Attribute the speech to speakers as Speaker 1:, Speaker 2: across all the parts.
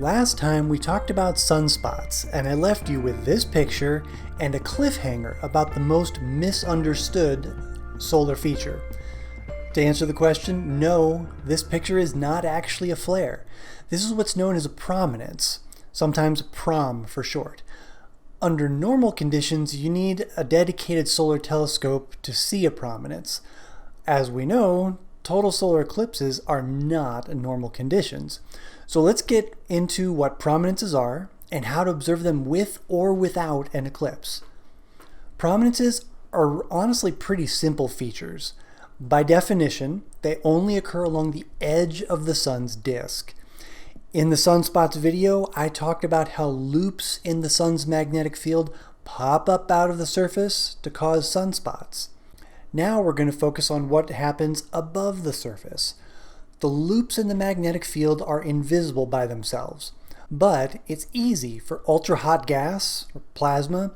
Speaker 1: Last time we talked about sunspots, and I left you with this picture and a cliffhanger about the most misunderstood solar feature. To answer the question, no, this picture is not actually a flare. This is what's known as a prominence, sometimes PROM for short. Under normal conditions, you need a dedicated solar telescope to see a prominence. As we know, total solar eclipses are not normal conditions. So let's get into what prominences are and how to observe them with or without an eclipse. Prominences are honestly pretty simple features. By definition, they only occur along the edge of the sun's disk. In the sunspots video, I talked about how loops in the sun's magnetic field pop up out of the surface to cause sunspots. Now we're going to focus on what happens above the surface. The loops in the magnetic field are invisible by themselves, but it's easy for ultra-hot gas, or plasma,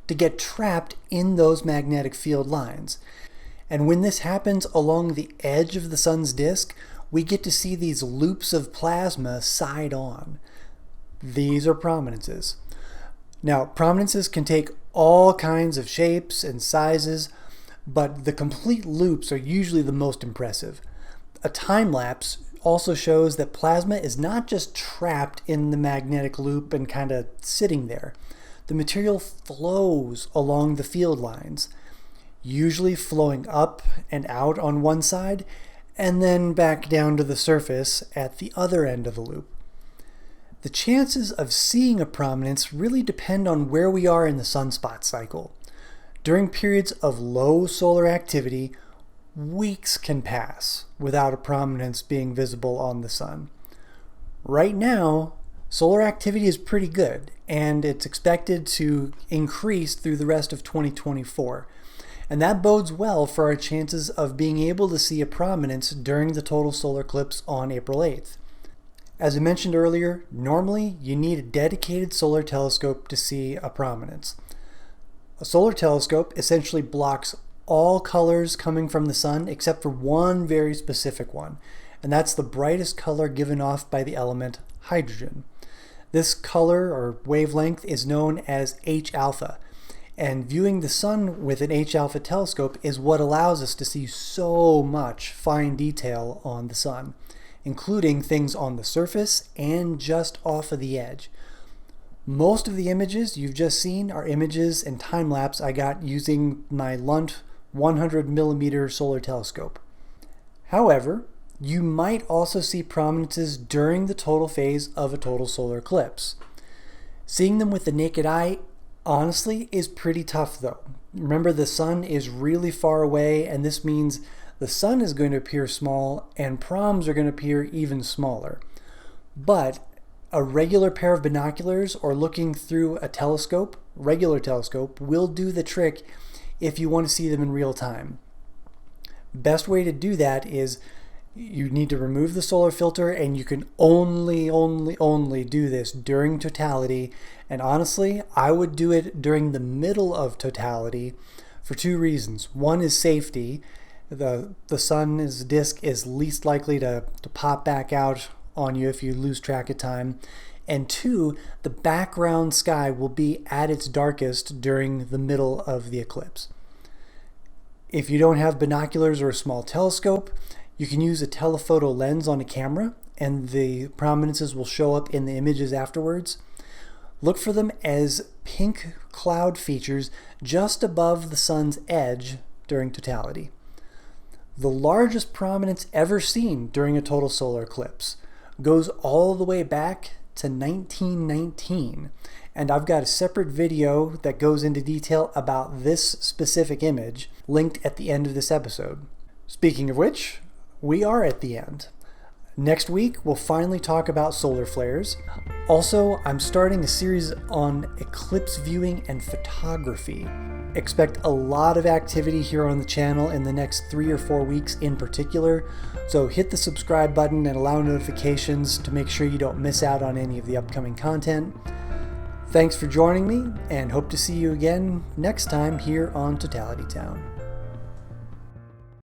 Speaker 1: to get trapped in those magnetic field lines. And when this happens along the edge of the sun's disk, we get to see these loops of plasma side on. These are prominences. Now, prominences can take all kinds of shapes and sizes, but the complete loops are usually the most impressive. A time lapse also shows that plasma is not just trapped in the magnetic loop and kind of sitting there. The material flows along the field lines, usually flowing up and out on one side, and then back down to the surface at the other end of the loop. The chances of seeing a prominence really depend on where we are in the sunspot cycle. During periods of low solar activity, weeks can pass without a prominence being visible on the sun. Right now, solar activity is pretty good, and it's expected to increase through the rest of 2024. And that bodes well for our chances of being able to see a prominence during the total solar eclipse on April 8th. As I mentioned earlier, normally you need a dedicated solar telescope to see a prominence. A solar telescope essentially blocks all colors coming from the sun except for one very specific one, and that's the brightest color given off by the element hydrogen. This color or wavelength is known as H-alpha, and viewing the sun with an H-alpha telescope is what allows us to see so much fine detail on the sun, including things on the surface and just off of the edge. Most of the images you've just seen are images and time-lapse I got using my Lunt 100mm solar telescope. However, you might also see prominences during the total phase of a total solar eclipse. Seeing them with the naked eye honestly is pretty tough though. Remember, the sun is really far away, and this means the sun is going to appear small and proms are going to appear even smaller. But a regular pair of binoculars or looking through a telescope, regular telescope, will do the trick if you want to see them in real time. Best way to do that is you need to remove the solar filter, and you can only do this during totality. And honestly, I would do it during the middle of totality for two reasons. One is safety. The sun's disk is least likely to pop back out on you if you lose track of time. And two, the background sky will be at its darkest during the middle of the eclipse. If you don't have binoculars or a small telescope, you can use a telephoto lens on a camera, and the prominences will show up in the images afterwards. Look for them as pink cloud features just above the sun's edge during totality. The largest prominence ever seen during a total solar eclipse goes all the way back to 1919, and I've got a separate video that goes into detail about this specific image linked at the end of this episode. Speaking of which, we are at the end. Next week, we'll finally talk about solar flares. Also, I'm starting a series on eclipse viewing and photography. Expect a lot of activity here on the channel in the next 3 or 4 weeks in particular, so hit the subscribe button and allow notifications to make sure you don't miss out on any of the upcoming content. Thanks for joining me, and hope to see you again next time here on Totality Town.